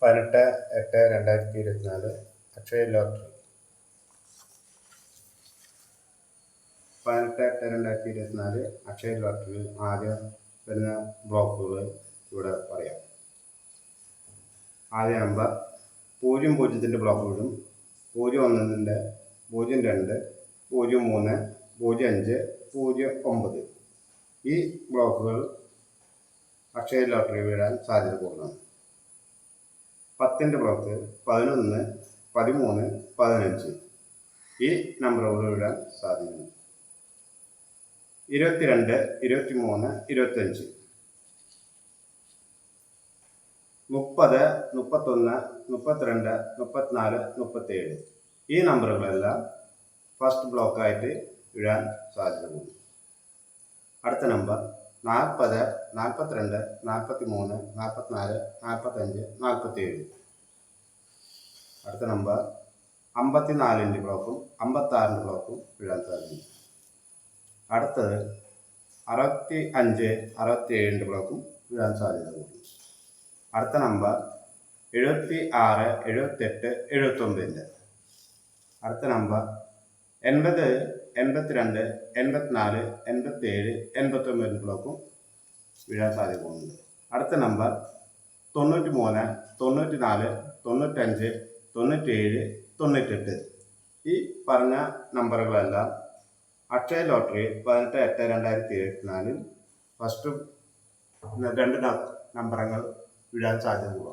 18/8/2024 Akshaya lottery. 18/8/2024 Akshaya ലോട്ടറിയിൽ ആദ്യം വരുന്ന ബ്ലോക്കുകൾ ഇവിടെ പറയാം. ആദ്യ നമ്പർ 00-ൻ്റെ ബ്ലോക്ക് വിടും, 01-ൻ്റെ, 02, 03, 05, 09. ഈ ബ്ലോക്കുകൾ അക്ഷയ ലോട്ടറി വീഴാൻ സാധ്യത കൂടുതലാണ്. 10-ൻ്റെ ബ്ലോക്ക് 11, 13, 15. ഈ നമ്പറുകൾ വീഴാൻ സാധ്യതയുണ്ട്. 22, 23, 25, 30, 31, 32, 34, 37. ഈ നമ്പറുകളെല്ലാം ഫസ്റ്റ് ബ്ലോക്കായിട്ട് വീഴാൻ സാധ്യതയുണ്ട്. അടുത്ത നമ്പർ 40, 42, 43, 44, 45, 47. അടുത്ത നമ്പർ 54-ൻ്റെ ബ്ലോക്കും 56-ൻ്റെ ബ്ലോക്കും വീഴാൻ സാധ്യതയുണ്ട്. അടുത്തത് 65, 67-ൻ്റെ ബ്ലോക്കും വീഴാൻ സാധ്യതയുണ്ട്. അടുത്ത നമ്പർ 76, 78, 79. അടുത്ത നമ്പർ 80, 82, 84, 87, 89 ബ്ലോക്കും വീഴാൻ സാധ്യതയുണ്ട്. അടുത്ത നമ്പർ 93, 94, 95, 97, 98. ഈ പറഞ്ഞ നമ്പറുകളെല്ലാം അക്ഷയ ലോട്ടറി 18/8/2024 ഫസ്റ്റ് 2 നമ്പറുകൾ വീഴാൻ സാധ്യതയുണ്ട്.